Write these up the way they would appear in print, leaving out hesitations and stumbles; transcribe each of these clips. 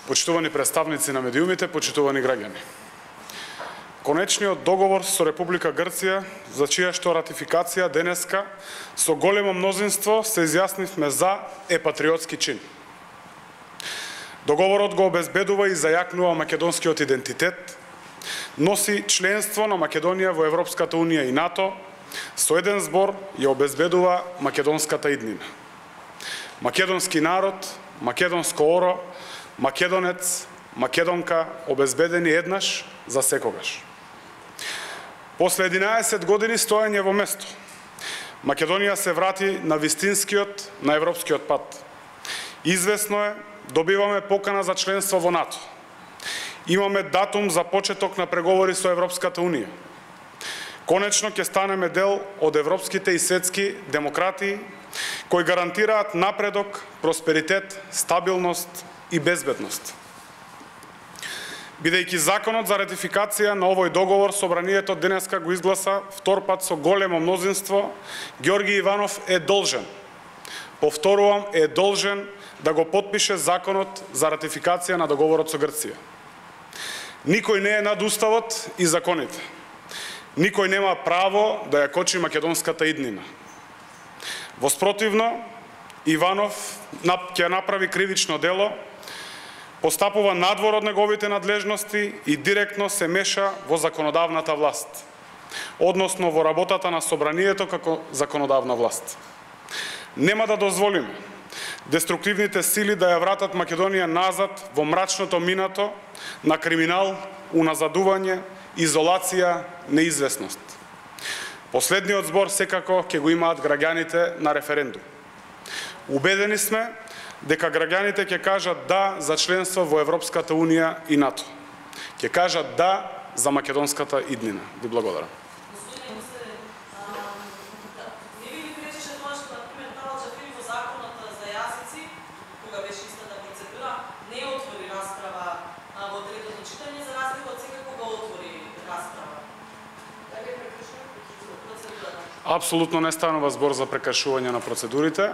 Почитувани представници на медиумите, почитувани граѓани. Конечниот договор со Република Грција, за чија што ратификација денеска со големо мнозинство се изјаснивме за, е патриотски чин. Договорот го обезбедува и зајакнува македонскиот идентитет, носи членство на Македонија во Европската Унија и НАТО, со еден збор ја обезбедува македонската иднина. Македонски народ, македонско оро, македонец, македонка обезбедени еднаш за секогаш. После 11 години стоење во место, Македонија се врати на вистинскиот, на европскиот пат. Извесно е, добиваме покана за членство во НАТО. Имаме датум за почеток на преговори со Европската Унија. Конечно ќе станеме дел од европските и светски демократии, кои гарантираат напредок, просперитет, стабилност и безбедност. Бидејќи законот за ратификација на овој договор собранието денеска го изгласа втор пат со големо мнозинство, Ѓорги Иванов е должен, повторувам, е должен да го потпише законот за ратификација на договорот со Грција. Никој не е над уставот и законите. Никој нема право да ја кочи македонската иднина. Воспротивно, Иванов ќе направи кривично дело, постапува надвор од неговите надлежности и директно се меша во законодавната власт, односно во работата на собранието како законодавна власт. Нема да дозволиме деструктивните сили да ја вратат Македонија назад во мрачното минато на криминал, уназадување, изолација, неизвестност. Последниот збор секако ќе го имаат граѓаните на референдум. Убедени сме дека граѓаните ќе кажат да за членство во Европската Унија и НАТО. Ќе кажат да за македонската иднина. Ви благодарам. Апсолутно не станува збор за прекршување на процедурите.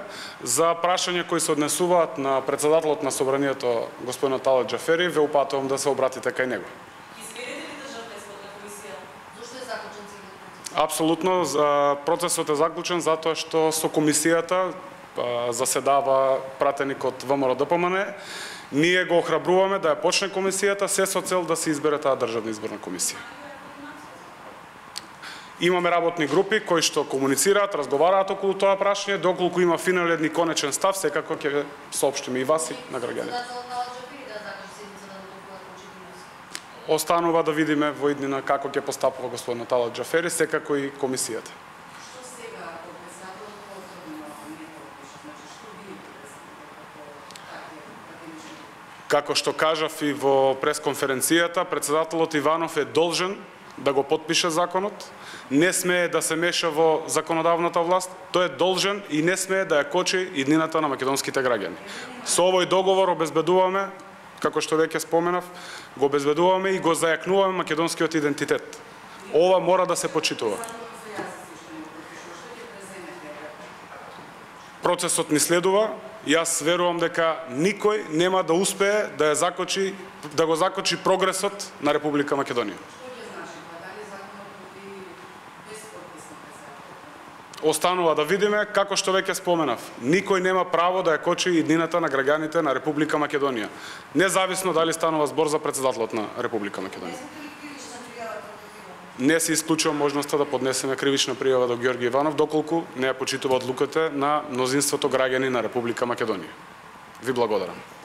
За прашања кои се однесуваат на председателот на собранието, господин Талат Џафери, ве упатувам да се обратите кај него. Изберете ли државна исплатна комисија? Зошто е заклучен циган? Апсолутно, процесот е заклучен затоа што со комисијата заседава пратеник од ВМРО ДПМН. Ние го охрабруваме да ја почне комисијата, се со цел да се избере таа државна изборна комисија. Имаме работни групи кои што комуницираат, разговараат околу тоа прашање, доколку има финален и конечен став, секако ќе соопштиме и вас и на граѓаните. Останува да видиме во иднина како ќе постапува господин Талат Џафери, секако и комисијата. Како што кажав и во пресконференцијата, председателот Иванов е должен да го потпише законот, не смее да се меша во законодавната власт, тој е должен и не смее да ја кочи иднината на македонските граѓани. Со овој договор обезбедуваме, како што веќе споменав, го обезбедуваме и го зајакнуваме македонскиот идентитет. Ова мора да се почитува. Процесот ни следува. Јас верувам дека никој нема да успее да ја закочи, да го закочи прогресот на Република Македонија. Останува да видиме, како што веќе споменав, никој нема право да ја кочи иднината на граѓаните на Република Македонија, независно дали станува збор за председателот на Република Македонија. Не се исклучува можноста да поднесеме кривична пријава до Ѓорги Иванов, доколку не ја почитува одлуката на мнозинството граѓани на Република Македонија. Ви благодарам.